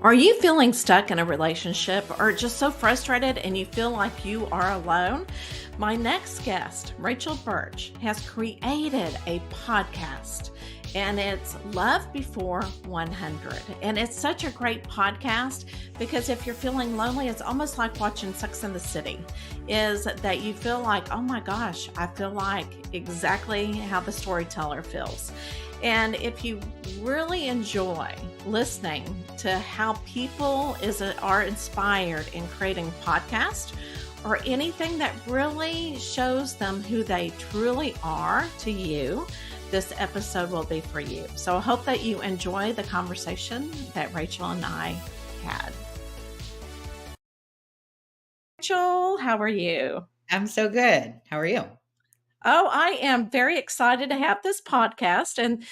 Are you feeling stuck in a relationship or just so frustrated and you feel like you are alone? My next guest, Rachel Burch, has created a podcast and it's Love Before 100. And it's such a great podcast because if you're feeling lonely, it's almost like watching Sex and the City, is that you feel like, oh my gosh, I feel like exactly how the storyteller feels. And if you really enjoy listening to how people are inspired in creating podcasts or anything that really shows them who they truly are to you, this episode will be for you. So I hope that you enjoy the conversation that Rachel and I had. Rachel, how are you? I'm so good. How are you? Oh, I am very excited to have this podcast and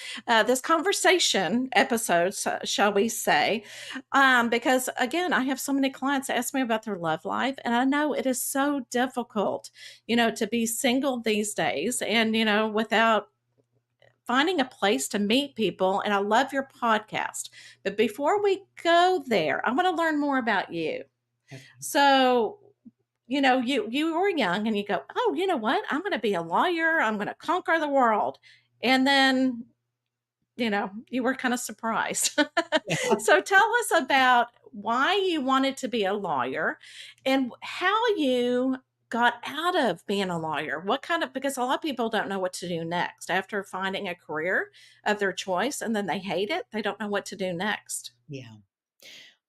this conversation episode, shall we say, because again, I have so many clients ask me about their love life, and I know it is so difficult, to be single these days, and without finding a place to meet people. And I love your podcast, but before we go there, I want to learn more about you. Okay. So, you were young and you go, oh, you know what? I'm going to be a lawyer. I'm going to conquer the world. And then, you were kind of surprised. Yeah. So tell us about why you wanted to be a lawyer and how you got out of being a lawyer. Because a lot of people don't know what to do next after finding a career of their choice and then they hate it. They don't know what to do next. Yeah.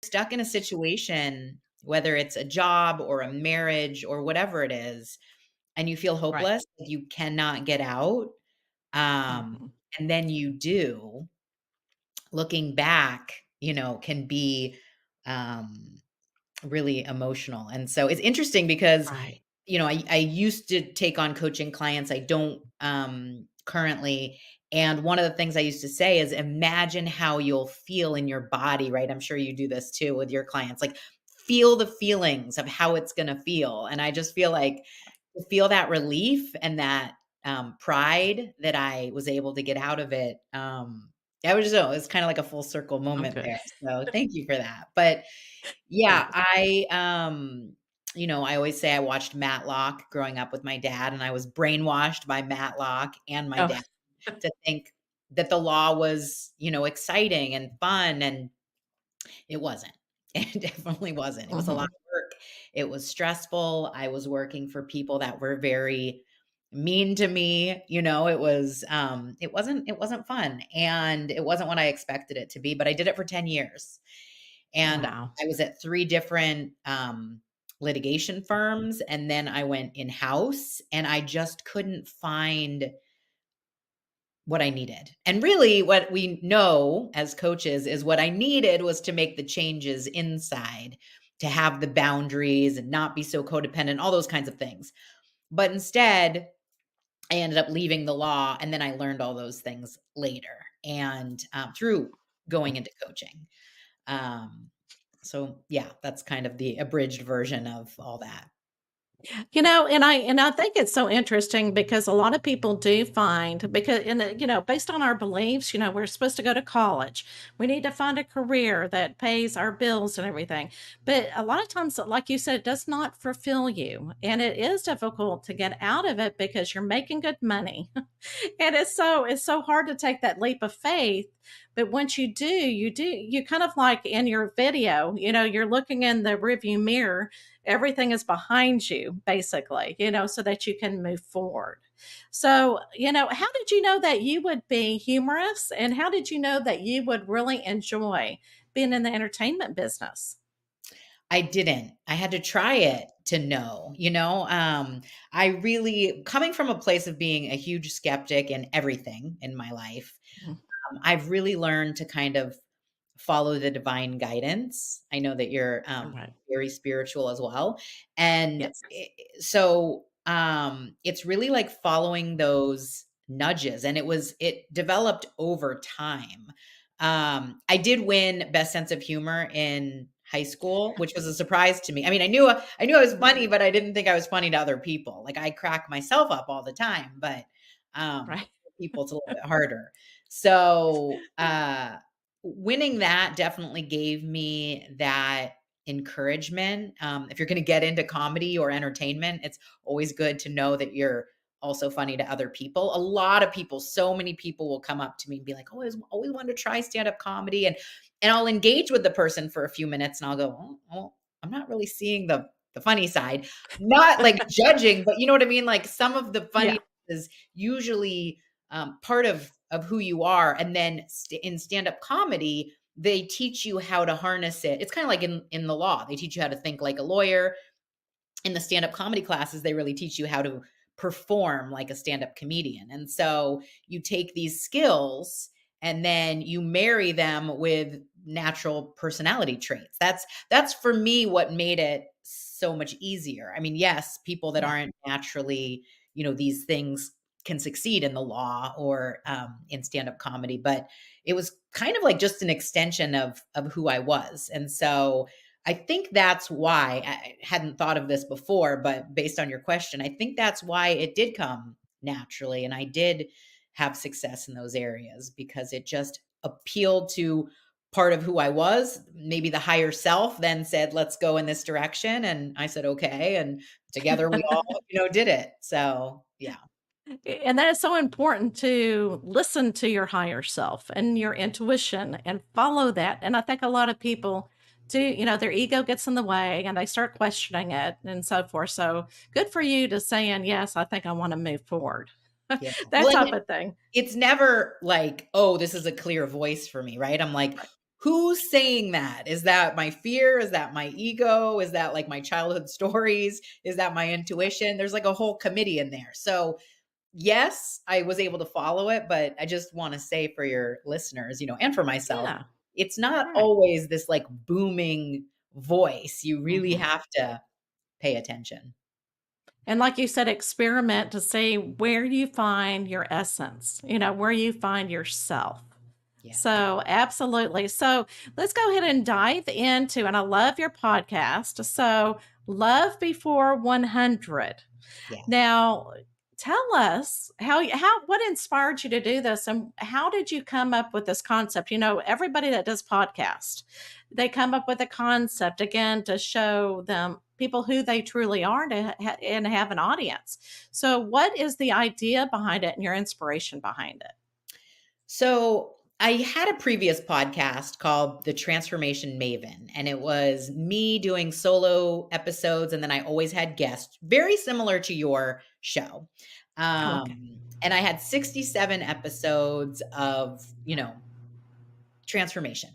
Stuck in a situation, whether it's a job or a marriage or whatever it is, and you feel Right. hopeless, like you cannot get out, um, Mhm. and then you do, looking back, can be um, really emotional. And so it's interesting because Right. I used to take on coaching clients. I don't currently. And one of the things I used to say is imagine how you'll feel in your body, right? I'm sure you do this too with your clients. Like feel the feelings of how it's going to feel. And I just feel like to feel that relief and that pride that I was able to get out of it. I was just, it's kind of like a full circle moment Okay. there. So thank you for that. But yeah, Yes. I always say I watched Matlock growing up with my dad, and I was brainwashed by Matlock and my Oh, dad to think that the law was, exciting and fun, and it wasn't. It definitely wasn't. It was a lot mhm. of work. It was stressful. I was working for people that were very mean to me. It wasn't fun, and it wasn't what I expected it to be, but I did it for 10 years. And Wow. I was at 3 different, litigation firms, and then I went in-house, and I just couldn't find what I needed. And really what we know as coaches is what I needed was to make the changes inside, to have the boundaries and not be so codependent, all those kinds of things. But instead, I ended up leaving the law, and then I learned all those things later and, through going into coaching. Um, so yeah, that's kind of the abridged version of all that. And I think it's so interesting because a lot of people do find based on our beliefs, we're supposed to go to college. We need to find a career that pays our bills and everything. But a lot of times, like you said, it does not fulfill you. And it is difficult to get out of it because you're making good money. And it's so hard to take that leap of faith. But once you kind of like in your video, you're looking in the rearview mirror, everything is behind you basically, so that you can move forward. So, how did you know that you would be humorous and how did you know that you would really enjoy being in the entertainment business? I didn't. I had to try it to know, I really coming from a place of being a huge skeptic in everything in my life, Mhm. I've really learned to kind of follow the divine guidance. I know that you're Right. very spiritual as well. And Yes. it's really like following those nudges. And it developed over time. I did win best sense of humor in high school, which was a surprise to me. I mean, I knew I was funny, but I didn't think I was funny to other people. Like I crack myself up all the time, but Right. people it's a little bit harder. So, winning that definitely gave me that encouragement. If you're going to get into comedy or entertainment, it's always good to know that you're also funny to other people. A lot of people, so many people will come up to me and be like, "Oh, always wanted to try stand-up comedy." And I'll engage with the person for a few minutes and I'll go, "Oh, well, I'm not really seeing the funny side." Not like judging, but you know what I mean? Like some of the funny Yeah. is usually part of who you are. And then in stand-up comedy, they teach you how to harness it. It's kind of like in the law. They teach you how to think like a lawyer. In the stand-up comedy classes, they really teach you how to perform like a stand-up comedian. And so you take these skills and then you marry them with natural personality traits. That's for me what made it so much easier. I mean, yes, people that Yeah. aren't naturally, these things can succeed in the law or in stand-up comedy, but it was kind of like just an extension of who I was. And so I think that's why I hadn't thought of this before, but based on your question, I think that's why it did come naturally. And I did have success in those areas because it just appealed to part of who I was. Maybe the higher self then said, let's go in this direction. And I said, okay. And together we all, did it. So yeah. And that is so important to listen to your higher self and your intuition and follow that. And I think a lot of people do, their ego gets in the way and they start questioning it and so forth. So good for you to saying, yes, I think I want to move forward. Yeah. That Well, and type of thing. it's never like, "Oh, this is a clear voice for me," right? I'm like, Right. "Who's saying that? Is that my fear? Is that my ego? Is that, like, my childhood stories? Is that my intuition?" There's, like, a whole committee in there. So, yes, I was able to follow it, but I just wanna say for your listeners, and for myself, Yeah. it's not Right. always this, like, booming voice. You really Mhm. have to pay attention. And like you said, experiment to see where you find your essence, where you find yourself. Yeah. So, absolutely. So, let's go ahead and dive into, and I love your podcast. So, Love Before 100. Yeah. Now, tell us what inspired you to do this and how did you come up with this concept? Everybody that does podcast, they come up with a concept again to show them people who they truly are and have an audience. So, what is the idea behind it and your inspiration behind it? So I had a previous podcast called The Transformation Maven, and it was me doing solo episodes, and then I always had guests, very similar to your show. Okay. And I had 67 episodes of, transformation.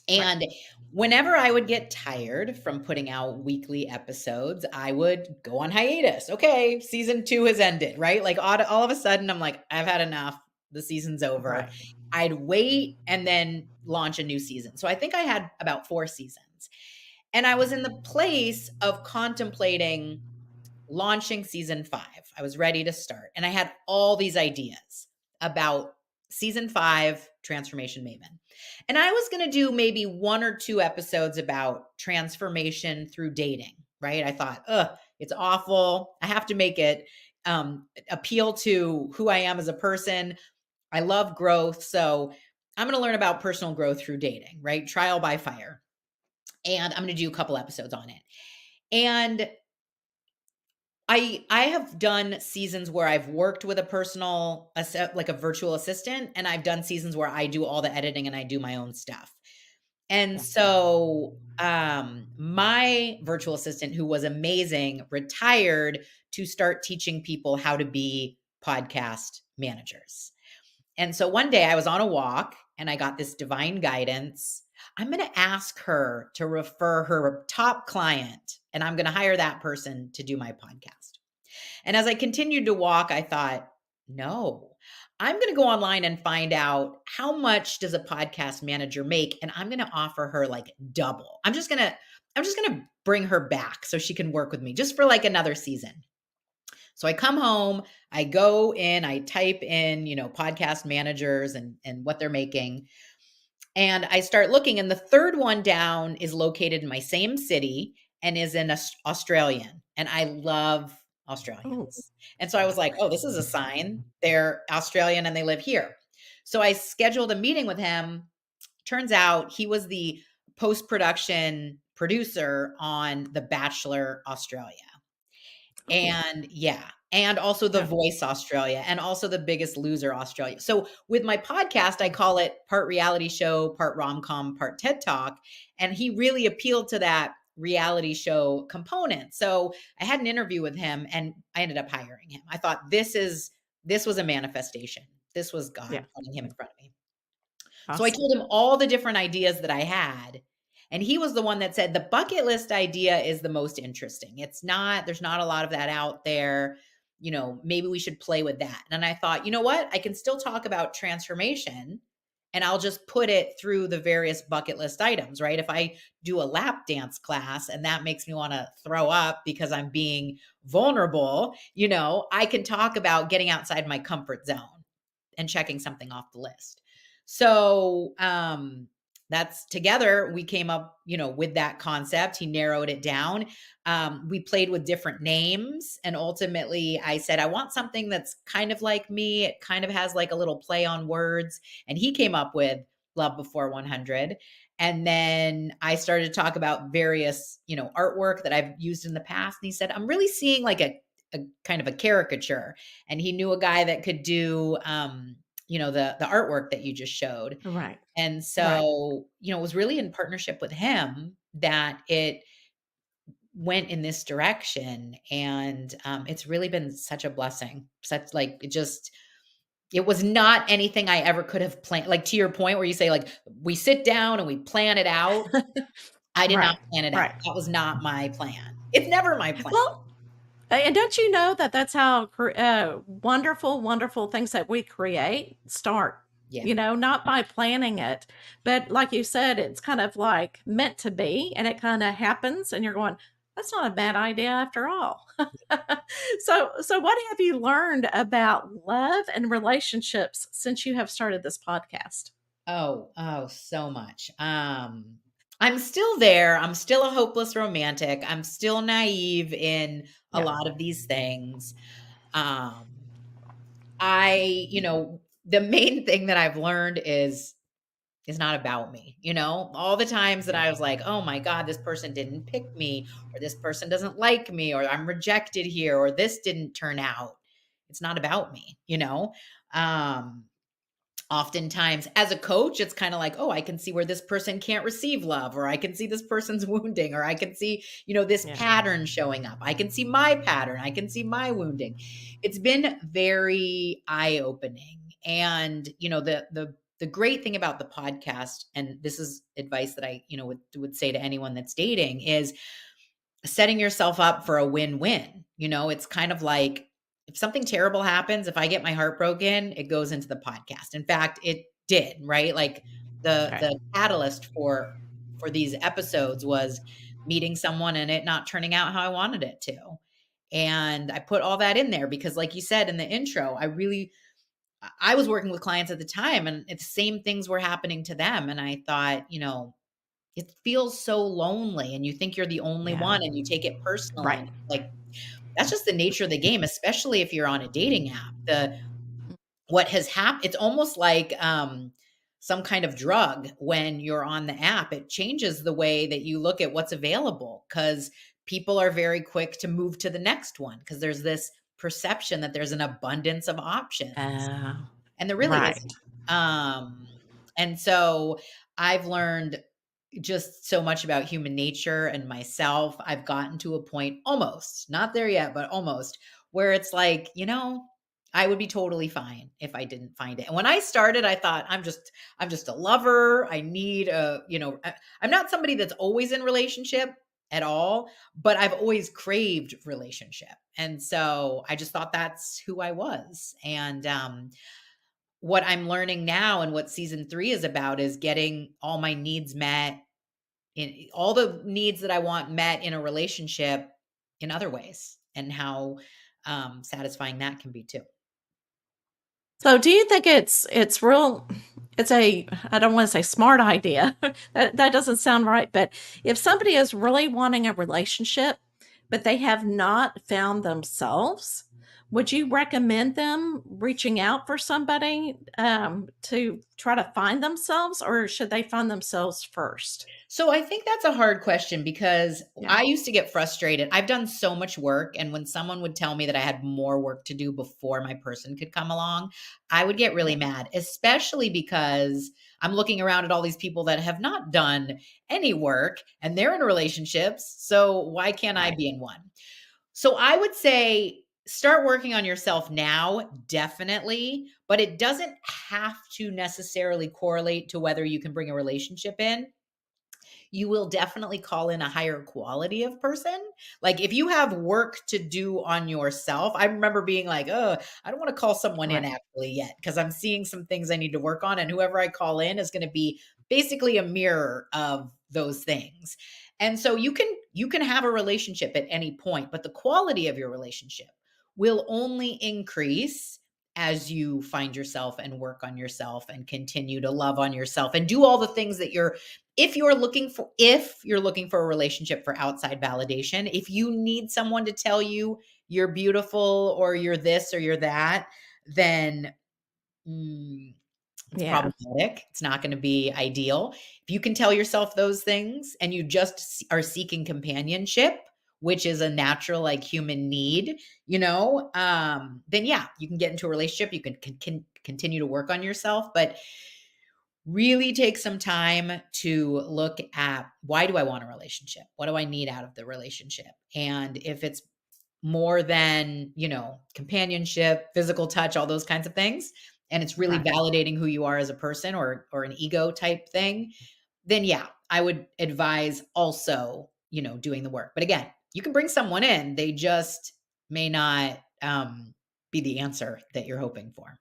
Right. And whenever I would get tired from putting out weekly episodes, I would go on hiatus. Okay, season 2 has ended, right? Like all of a sudden, I'm like, I've had enough. The season's over. Right. I'd wait and then launch a new season. So I think I had about 4 seasons. And I was in the place of contemplating launching season 5. I was ready to start. And I had all these ideas about season 5 Transformation Maven. And I was going to do maybe 1 or 2 episodes about transformation through dating, right? I thought, ugh, it's awful. I have to make it appeal to who I am as a person. I love growth. So I'm going to learn about personal growth through dating, right? Trial by fire. And I'm going to do a couple episodes on it. And I have done seasons where I've worked with a personal like a virtual assistant, and I've done seasons where I do all the editing and I do my own stuff. And Yeah. so my virtual assistant, who was amazing, retired to start teaching people how to be podcast managers. And so one day I was on a walk and I got this divine guidance. I'm going to ask her to refer her top client, and I'm going to hire that person to do my podcast. And as I continued to walk, I thought, no, I'm going to go online and find out how much does a podcast manager make, and I'm going to offer her like double. I'm just going to bring her back so she can work with me just for like another season. So I come home, I go in, I type in, podcast managers and what they're making. And I start looking, and the third one down is located in my same city and is in Australian. And I love Oh, Australians. And so I was like, oh, this is a sign. They're Australian and they live here. So I scheduled a meeting with him turns out he was the post-production producer on The Bachelor Australia. Oh, And yeah, and also The yeah. Voice Australia, and also The Biggest Loser Australia. So with my podcast, I call it part reality show, part rom-com, part TED Talk, and he really appealed to that reality show component. So I had an interview with him and I ended up hiring him. I thought this was a manifestation. This was God Yeah. putting him in front of me. So I Awesome. told him all the different ideas that I had. And he was the one that said the bucket list idea is the most interesting. It's not, there's not a lot of that out there. You know, maybe we should play with that. And I thought, you know what? I can still talk about transformation and I'll just put it through the various bucket list items, right? If I do a lap dance class and that makes me want to throw up because I'm being vulnerable, you know, I can talk about getting outside my comfort zone and checking something off the list. So, that's together we came up, you know, with that concept. He narrowed it down. We played with different names and ultimately I said, I want something that's kind of like me. It kind of has like a little play on words. And he came up with Love Before 100. And then I started to talk about various, you know, artwork that I've used in the past. And he said, I'm really seeing like a kind of a caricature. And he knew a guy that could do, you know, the artwork that you just showed. Right. And Right. so, you know, it was really in partnership with him that it went in this direction. And it's really been such a blessing. Such like it just it was not anything I ever could have planned. Like to your point where you say, like, we sit down and we plan it out. I did not Right. plan it out. Right. That was not my plan. It's never my plan. Well, and don't you know that that's how wonderful, wonderful things that we create start? Yeah. You know, not by planning it, but like you said, it's kind of like meant to be, and it kind of happens, and you're going, "That's not a bad idea after all." So, what have you learned about love and relationships since you have started this podcast? Oh, so much. I'm still there. I'm still a hopeless romantic. I'm still naive in a Yeah, lot of these things. Um, you know, the main thing that I've learned is not about me. You know, all the times that yeah, I was like, oh my God, this person didn't pick me, or this person doesn't like me, or I'm rejected here, or this didn't turn out. It's not about me, you know? Um, Oftentimes as a coach it's kind of like, oh, I can see where this person can't receive love, or I can see this person's wounding, or I can see, you know, this yeah. pattern showing up. I can see my pattern, I can see my wounding. It's been very eye opening. And you know, the great thing about the podcast, and this is advice that I, you know, would say to anyone that's dating, is setting yourself up for a win-win. You know, it's kind of like if something terrible happens, if I get my heart broken, it goes into the podcast. In fact, it did, right? Like Okay. the catalyst for these episodes was meeting someone and it not turning out how I wanted it to. And I put all that in there because like you said in the intro, I was working with clients at the time and the same things were happening to them and I thought, you know, it feels so lonely and you think you're the only Yeah. one and you take it personally, Right. and like, that's just the nature of the game, especially if you're on a dating app. What has happened, it's almost like, some kind of drug when you're on the app. It changes the way that you look at what's available because people are very quick to move to the next one because there's this perception that there's an abundance of options, Oh, and there really right. isn't. Um, and so I've learned just so much about human nature and myself. I've gotten to a point almost, not there yet, but almost, where it's like, you know, I would be totally fine if I didn't find it. And when I started, I thought I'm just a lover. I need a, you know, I'm not somebody that's always in relationship at all, but I've always craved relationship. And so I just thought that's who I was. And what I'm learning now and what season 3 is about is getting all my needs met, in all the needs that I want met in a relationship in other ways, and how satisfying that can be too. So do you think it's real it's a I don't want to say smart idea. That doesn't sound right, but if somebody is really wanting a relationship, but they have not found themselves, Would you recommend them reaching out for somebody to try to find themselves, or should they find themselves first? So I think that's a hard question because Yeah. I used to get frustrated. I've done so much work, and when someone would tell me that I had more work to do before my person could come along, I would get really Yeah. mad, especially because I'm looking around at all these people that have not done any work and they're in relationships. So why can't I Right. be in one? So I would say start working on yourself now, definitely, but it doesn't have to necessarily correlate to whether you can bring a relationship in. You will definitely call in a higher quality of person. Like if you have work to do on yourself, I remember being like, oh, I don't want to call someone in Right. actually yet because I'm seeing some things I need to work on. And whoever I call in is going to be basically a mirror of those things. And so you can have a relationship at any point, but the quality of your relationship will only increase as you find yourself and work on yourself and continue to love on yourself and do all the things that you're if you're looking for a relationship for outside validation, if you need someone to tell you you're beautiful or you're this or you're that, then it's Yeah. problematic. It's not going to be ideal. If you can tell yourself those things and you just are seeking companionship, which is a natural like human need, then yeah, you can get into a relationship. You can continue to work on yourself, but really take some time to look at why do I want a relationship? What do I need out of the relationship? And if it's more than, companionship, physical touch, all those kinds of things, and it's really Right. validating who you are as a person or an ego type thing, then yeah, I would advise also, doing the work. But again, you can bring someone in, they just may not be the answer that you're hoping for.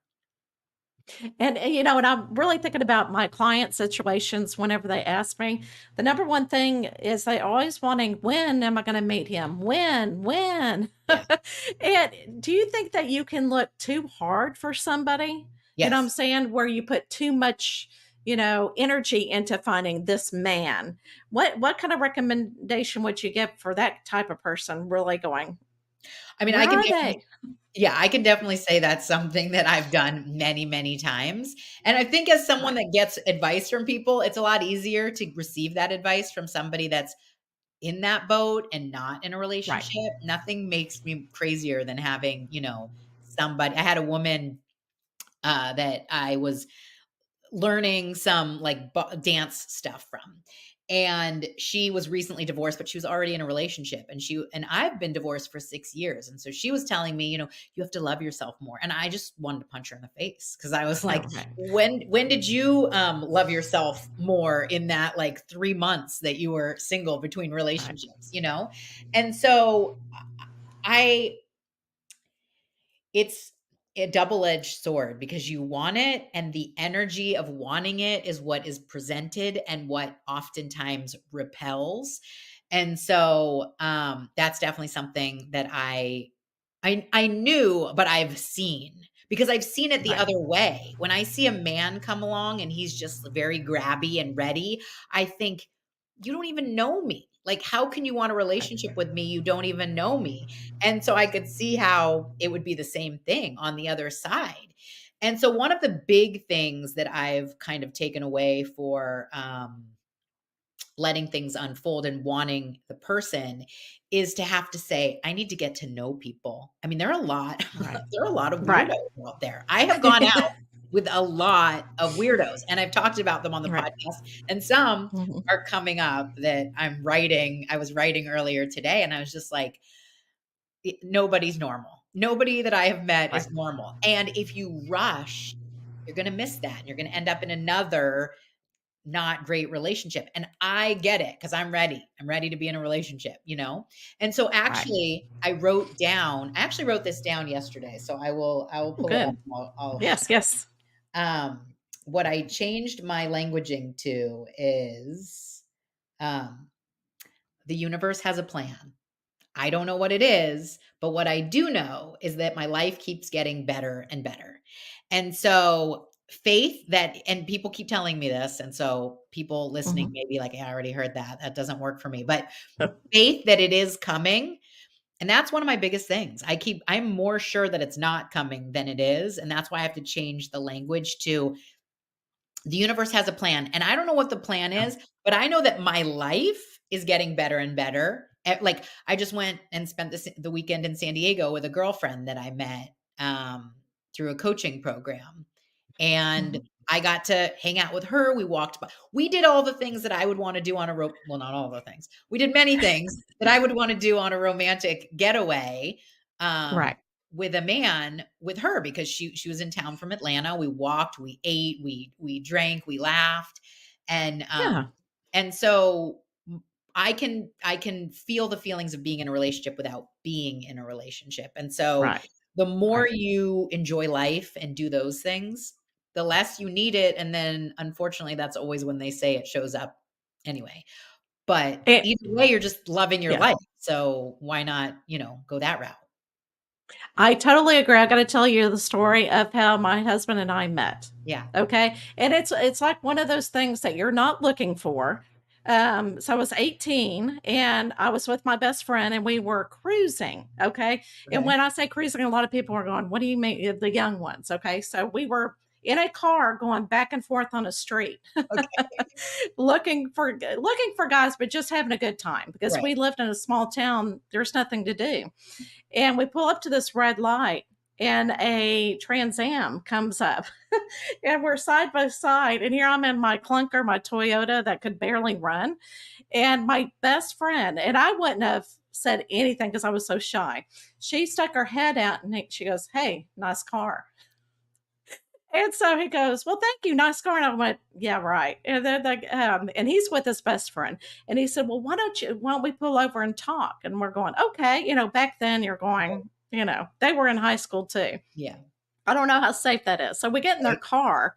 And I'm really thinking about my client situations whenever they ask me. The number one thing is they always wanting, when am I going to meet him? When? Yeah. And do you think that you can look too hard for somebody? You know what I'm Yes. saying? Where you put too much, energy into finding this man. What kind of recommendation would you give for that type of person really going, I mean, where I can are definitely they? Yeah, I can definitely say that's something that I've done many, many times. And I think as someone Right. that gets advice from people, it's a lot easier to receive that advice from somebody that's in that boat and not in a Right. relationship. Nothing makes me crazier than having, somebody. I had a woman that I was learning some like dance stuff from. And she was recently divorced, but she was already in a relationship. And I've been divorced for 6 years. And so she was telling me, you have to love yourself more. And I just wanted to punch her in the face because I was No, like, right. when did you love yourself more in that like 3 months that you were single between Right. relationships? And so I it's a double-edged sword because you want it, and the energy of wanting it is what is presented and what oftentimes repels. And so, that's definitely something that I knew, but I've seen because I've seen it the Right. other way. When I see a man come along and he's just very grabby and ready, I think, "You don't even know me. Like, how can you want a Right. relationship with me? You don't even know me." And so I could see how it would be the same thing on the other side. And so one of the big things that I've kind of taken away for, letting things unfold and wanting the person is to have to say, I need to get to know people. I mean, there are a lot, Right. there are a lot of Right. weirdos out there. I have gone out with a lot of weirdos and I've talked about them on the Right. podcast, and some Mhm. are coming up that I was writing earlier today, and I was just like, nobody's normal. Nobody that I have met Right. is normal. And if you rush, you're going to miss that. And you're going to end up in another not great relationship. And I get it because I'm ready. I'm ready to be in a relationship. And so Right. actually I actually wrote this down yesterday. So I will Oh, pull it up. good. And I'll Yes, yes. what I changed my languaging to is um, the universe has a plan. I don't know what it is, but what I do know is that my life keeps getting better and better. And so faith that and people keep telling me this, and so people listening Mhm. may be like, "I already heard that. That doesn't work for me." But faith that it is coming, And that's one of my biggest things. I'm more sure that it's not coming than it is, and that's why I have to change the language to the universe has a plan. And I don't know what the plan Yeah. is, but I know that my life is getting better and better. Like I just went and spent the weekend in San Diego with a girlfriend that I met through a coaching program. And Mhm. I got to hang out with her. We walked by. We did all the things that I would want to do on a well, not all the things. We did many things that I would want to do on a romantic getaway. Um, Right. with a man with her because she was in town from Atlanta. We walked, we ate, we drank, we laughed. And Yeah. and so I can feel the feelings of being in a relationship without being in a relationship. And so Right. the more Right. you enjoy life and do those things, the less you need it. And then unfortunately, that's always when they say it shows up anyway. But It, either way, you're just loving your yeah. life. So why not, go that route? I totally agree. I gotta tell you the story of how my husband and I met. Yeah. Okay. And it's like one of those things that you're not looking for. So I was 18 and I was with my best friend and we were cruising. Okay. And Okay. when I say cruising, a lot of people are going, what do you mean? The young ones. Okay. So we were in a car going back and forth on a street Okay. looking for guys, but just having a good time because Right. we lived in a small town. There's nothing to do. And we pull up to this red light and a Trans Am comes up and we're side by side. And here I'm in my clunker, my Toyota that could barely run. And my best friend, and I wouldn't have said anything because I was so shy. She stuck her head out and she goes, "Hey, nice car." And so he goes, "Well, thank you, nice car." And I went, "Yeah, right." And then and he's with his best friend, and he said, "Well, why don't we pull over and talk?" And we're going, "Okay." Back then you're going, they were in high school too. Yeah. I don't know how safe that is. So we get in their Right. car,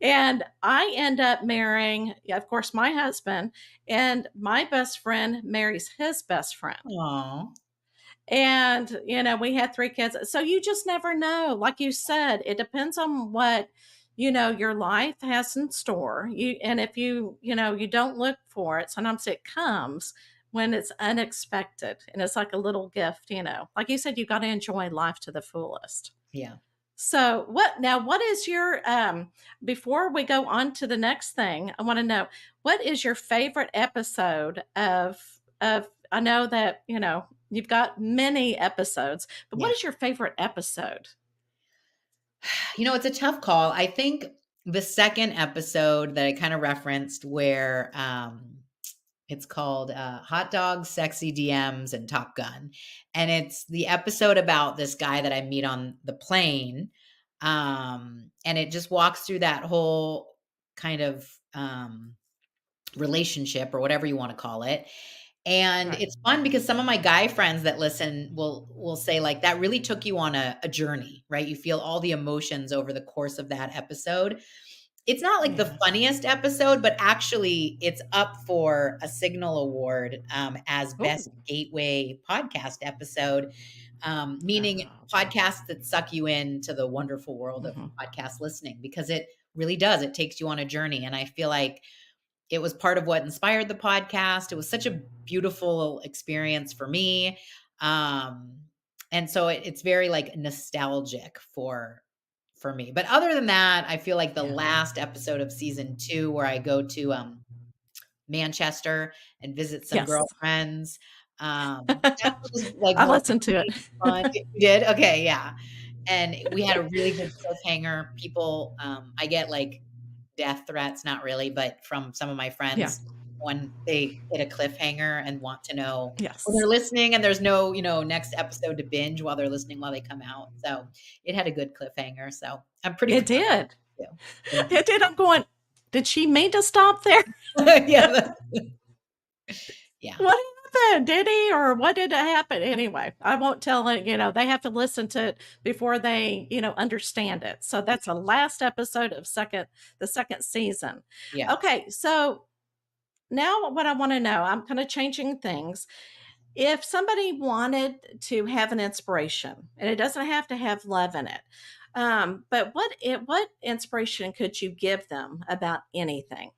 and I end up marrying, yeah, of course, my husband, and my best friend marries his best friend. Aw. And, we had 3 kids. So you just never know. Like you said, it depends on what, your life has in store. And if you don't look for it, sometimes it comes when it's unexpected and it's like a little gift. Like you said, you got to enjoy life to the fullest. Yeah. So what is your before we go on to the next thing, I want to know what is your favorite episode of I know that, you've got many episodes, but what Yeah. is your favorite episode? It's a tough call. I think the second episode that I kind of referenced where it's called Hot Dogs, Sexy DMs, and Top Gun. And it's the episode about this guy that I meet on the plane. And it just walks through that whole kind of relationship or whatever you want to call it. And Right. it's fun because some of my guy friends that listen will say like that really took you on a journey, right? You feel all the emotions over the course of that episode. It's not like the Yeah. funniest episode, but actually it's up for a Signal Award as Oh. best gateway podcast episode, meaning Oh, okay. podcasts that suck you into the wonderful world of Mhm. podcast listening because it really does. It takes you on a journey. And I feel like it was part of what inspired the podcast. It was such a beautiful experience for me. Um, and so it's very like nostalgic for me. But other than that, I feel like the Yeah. last episode of season 2 where I go to Manchester and visit some Yes. girlfriends. That was like I more listened to it. fun. You did? Okay, yeah. And we had a really good cliffhanger. People, I get like death threats, not really, but from some of my Yeah. friends when they hit a cliffhanger and want to know when Yes. they're listening and there's no, next episode to binge while they're listening while they come out. So it had a good cliffhanger. So I'm pretty It proud did. of it too. Thank you. It did. I'm going, did she mean to stop there? Yeah. Yeah. What happened? Did he or what did happen? Anyway, I won't tell it, they have to listen to it before they, understand it. So that's the last episode of the second season. Yeah. Okay, so now what I want to know, I'm kind of changing things. If somebody wanted to have an inspiration, and it doesn't have to have love in it, but what inspiration could you give them about anything?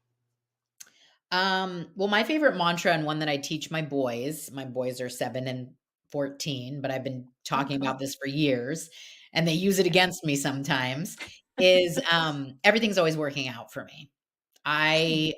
Well, my favorite mantra and one that I teach my boys are 7 and 14, but I've been Oh, talking about cool. this for years, and they use it Okay. against me sometimes, is, everything's always working out for me. Hmm. I,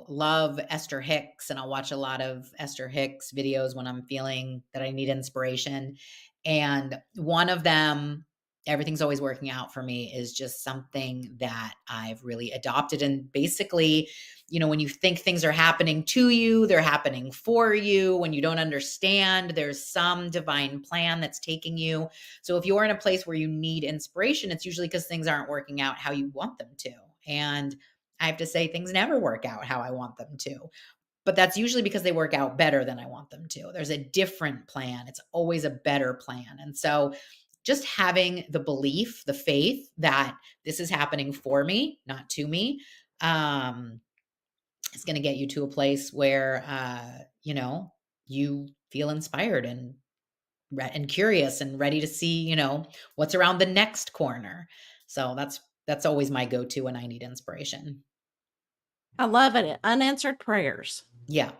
love Esther Hicks, and I'll watch a lot of Esther Hicks videos when I'm feeling that I need inspiration. And one of them, everything's always working out for me, is just something that I've really adopted. And basically, when you think things are happening to you, they're happening for you. When you don't understand, there's some divine plan that's taking you. So if you're in a place where you need inspiration, it's usually because things aren't working out how you want them to. And I have to say things never work out how I want them to, but that's usually because they work out better than I want them to. There's a different plan. It's always a better plan. And so just having the belief, the faith that this is happening for me, not to me, um, is going to get you to a place where, you feel inspired and curious and ready to see, what's around the next corner. So that's always my go-to when I need inspiration. I love it. Unanswered prayers. Yeah.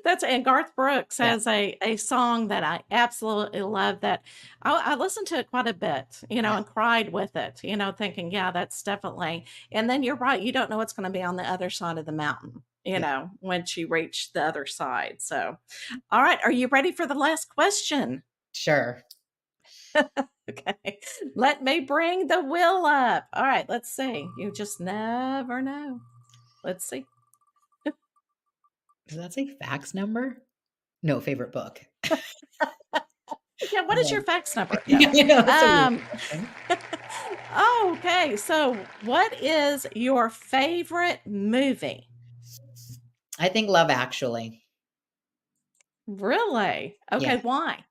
That's and Garth Brooks Yeah. has a song that I absolutely love that I listened to it quite a bit, Yeah. and cried with it, thinking, yeah, that's definitely. And then you're right, you don't know what's going to be on the other side of the mountain, Yeah. when she reached the other side. So, all right, are you ready for the last question? Sure. Okay, let me bring the wheel up. All right, let's see. You just never know. Let's see. Does that say fax number? No, favorite book. Yeah, what is your fax number? No. Yeah, I know, that's a weird Um, question. okay, so what is your favorite movie? I think Love Actually. Really? Yeah. Okay, why?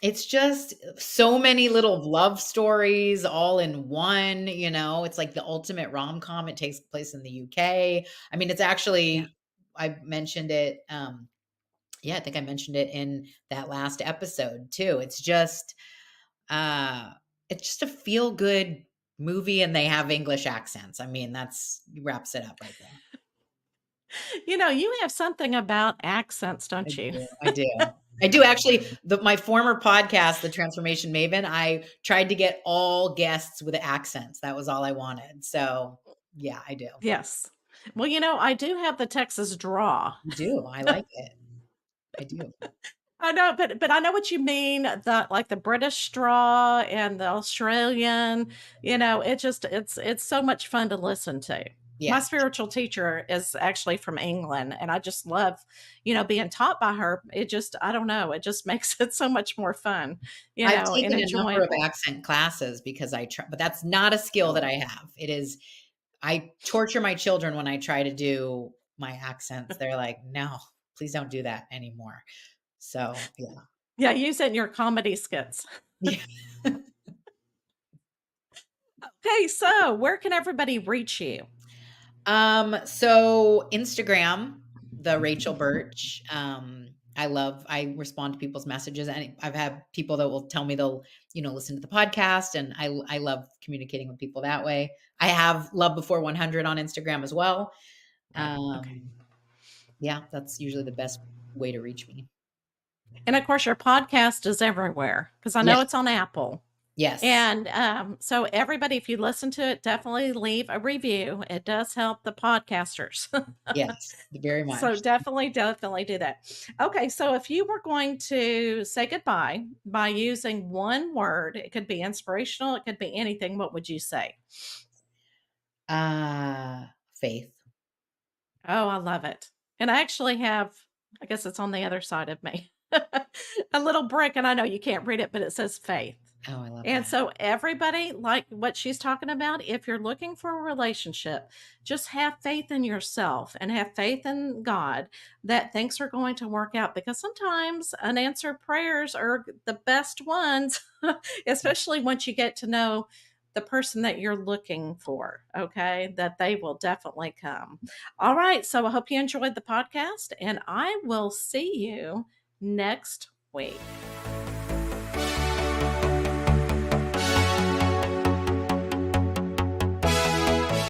It's just so many little love stories all in one, it's like the ultimate rom-com. It takes place in the UK. I mean, it's Yeah. actually I mentioned it, yeah, I think I mentioned it in that last episode too. Uh, it's just a feel-good movie, and they have English accents. I mean, that's wraps it up right there. You have something about accents, I don't you? do, I do. I do actually, my former podcast, The Transformation Maven, I tried to get all guests with accents. That was all I wanted. So, yeah, I do. Yes. Well, I do have the Texas draw. You do. I like it. I do. I know, but I know what you mean, the British straw and the Australian, it's so much fun to listen to. My Yeah. spiritual teacher is actually from England, and I just love, being taught by her. It just I don't know, it just makes it so much more fun, I've and taken a number of enjoyable. accent classes because I try, but that's not a skill that I have. It is, I torture my children when I try to do my accents. They're like, no, please don't do that anymore. So, yeah. Yeah, use it in your comedy skits. Yeah. Okay, so where can everybody reach you? So Instagram, the Rachel Birch. I respond to people's messages, and I've had people that will tell me they'll, listen to the podcast, and I love communicating with people that way. I have Love Before 100 on Instagram as well. Okay. Um, yeah, that's usually the best way to reach me. And of course, your podcast is everywhere because I know Yes. it's on Apple. Yes. And so, everybody, if you listen to it, definitely leave a review. It does help the podcasters. Yes. Very So, much. definitely do that. Okay. So, if you were going to say goodbye by using one word, it could be inspirational, it could be anything. What would you say? Faith. Oh, I love it. And I actually have, I guess it's on the other side of me, a little brick. And I know you can't read it, but it says faith. Oh, I love And that. so, everybody, like what she's talking about, if you're looking for a relationship, just have faith in yourself and have faith in God that things are going to work out because sometimes unanswered prayers are the best ones, especially once you get to know the person that you're looking for. Okay. That they will definitely come. All right. So, I hope you enjoyed the podcast and I will see you next week.